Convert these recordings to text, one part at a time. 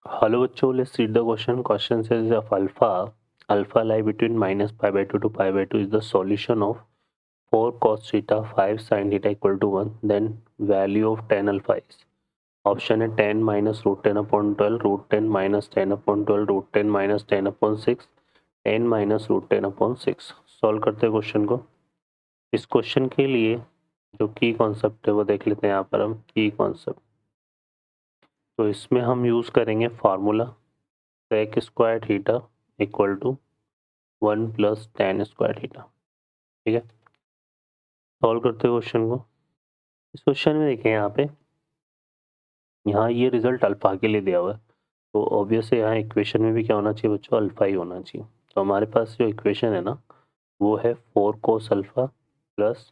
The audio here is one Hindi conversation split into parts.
Hello bachcho, let's read the question. Question says if alpha lie between minus pi by 2 to pi by 2 is the solution of 4 cos theta 5 sin theta equal to 1, then value of tan alpha is. Option है 10 minus root 10 upon 12, root 10 minus 10 upon 12, root 10 minus 10 upon 6, 10 minus root 10 upon 6। Solve करते हैं क्वेश्चन को। इस क्वेश्चन के लिए जो की कॉन्सेप्ट है वो देख लेते हैं यहाँ पर हम की कॉन्सेप्ट। तो इसमें हम यूज़ करेंगे formula sec square theta equal to 1 plus tan square theta. ठीक है, सॉल्व करते हैं क्वेश्चन को। इस क्वेश्चन में देखें यहाँ ये रिजल्ट अल्फा के लिए दिया हुआ है, तो ऑब्वियस है यहाँ इक्वेशन में भी क्या होना चाहिए बच्चों, अल्फा ही होना चाहिए। तो हमारे पास जो इक्वेशन है ना वो है 4 cos alpha plus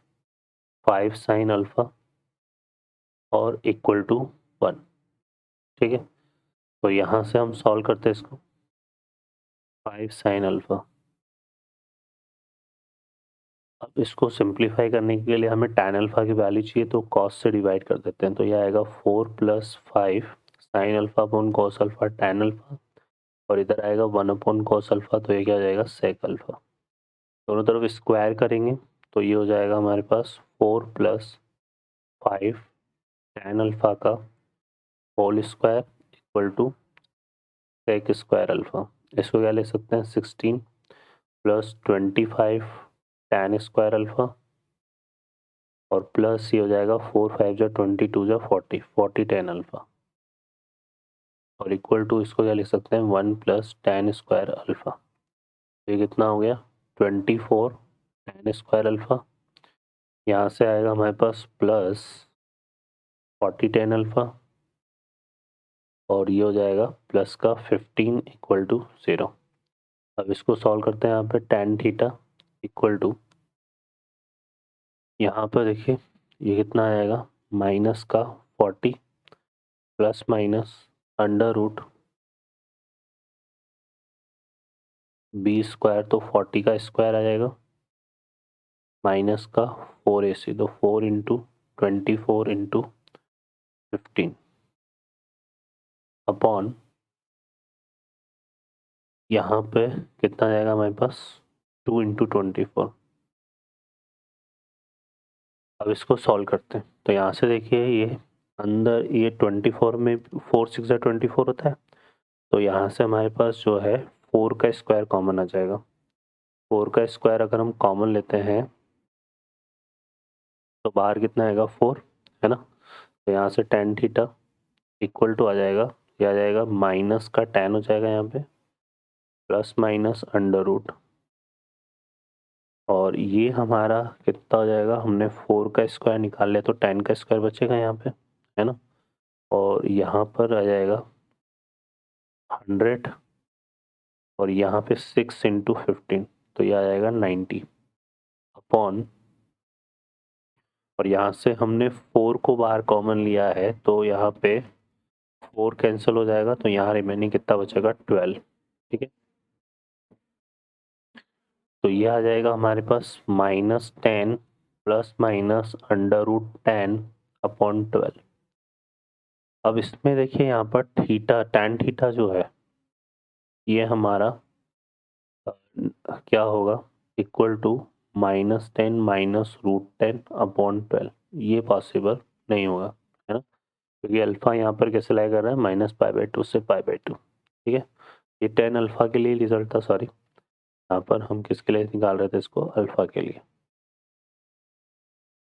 5 sine alpha और इक्वल टू 1। ठीक है, तो यहाँ से हम सॉल्व करते हैं इसको। 5 साइन अल्फा, अब इसको सिंप्लीफाई करने के लिए हमें tan अल्फा की वैल्यू चाहिए, तो cos से डिवाइड कर देते हैं। तो यह आएगा 4 plus 5 sine alpha upon cos alpha tan alpha, और इधर आएगा 1 अपॉन कॉस अल्फा, तो ये क्या हो जाएगा सेक अल्फा। दोनों तरफ स्क्वायर करेंगे तो ये हो जाएगा हमारे पास 4 प्लस 5 tan अल्फा का whole square equal to sec square alpha. इसको क्या ले सकते हैं 16 प्लस 25 tan स्क्वायर अल्फा, और प्लस ये हो जाएगा 4 5 जा 22 जा 40 tan अल्फा, और इक्वल टू इसको क्या लिख सकते हैं 1 प्लस tan स्क्वायर अल्फा। ये कितना हो गया 24 tan स्क्वायर अल्फा। यहाँ से आएगा हमारे पास प्लस 40 tan अल्फा, और ये हो जाएगा प्लस का 15 इक्वल टू 0। अब इसको सॉल्व करते हैं। यहाँ पे tan थीटा इक्वल टू, यहाँ पर देखिए ये कितना आएगा माइनस का 40 plus minus under root b square, तो 40 का स्क्वायर आ जाएगा माइनस का 4ac, तो 4 इंटू 24 इंटू 15 अपॉन यहाँ पे कितना जाएगा हमारे पास 2 इंटू 24। अब इसको सॉल्व करते हैं। तो यहाँ से देखिए ये अंदर ये 24 में 4 6 जा 24 होता है, तो यहाँ से हमारे पास जो है 4 का स्क्वायर कॉमन आ जाएगा। 4 का स्क्वायर अगर हम कॉमन लेते हैं तो बाहर कितना आएगा 4, है ना। तो यहाँ से tan थीटा इक्वल टू आ जाएगा, ये आ जाएगा माइनस का tan हो जाएगा यहाँ पे प्लस माइनस अंडर रूट, और ये हमारा कितना हो जाएगा, हमने 4 का स्क्वायर निकाल लिया तो tan का स्क्वायर बचेगा यहाँ पे, है ना। और यहाँ पर आ जाएगा 100, और यहाँ पे 6 इंटू 15, तो ये आ जाएगा 90 अपॉन, और यहाँ से हमने 4 को बाहर कॉमन लिया है तो यहाँ पे 4 कैंसिल हो जाएगा, तो यहाँ रिमेनिंग कितना बचेगा 12। ठीक है, तो ये आ जाएगा हमारे पास -10 plus minus under root 10 upon 12। अब इसमें देखिए यहाँ पर थीटा tan थीटा जो है ये हमारा क्या होगा equal to -10 minus root 10 upon 12। ये पॉसिबल नहीं होगा, है ना, क्योंकि अल्फा यहाँ पर कैसे लाई कर रहा है -π/2 से π/2। ठीक है, ये tan अल्फा के लिए रिजल्ट था, सॉरी यहाँ पर हम किसके लिए निकाल रहे थे इसको, अल्फा के लिए।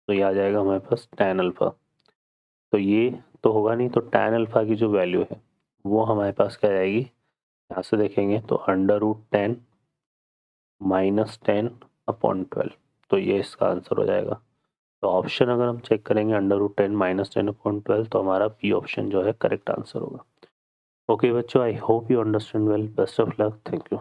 तो ये आ जाएगा हमारे पास tan अल्फा, तो ये तो होगा नहीं, तो tan अल्फा की जो वैल्यू है वो हमारे पास क्या आएगी, यहाँ से देखेंगे तो अंडर रूट 10 -10 अपॉन 12, तो ये इसका आंसर हो जाएगा। तो ऑप्शन अगर हम चेक करेंगे अंडर रूट 10 -10 अपॉन 12, तो हमारा बी ऑप्शन जो है करेक्ट आंसर होगा। ओके बच्चों, I hope you understand well, best of luck, thank you.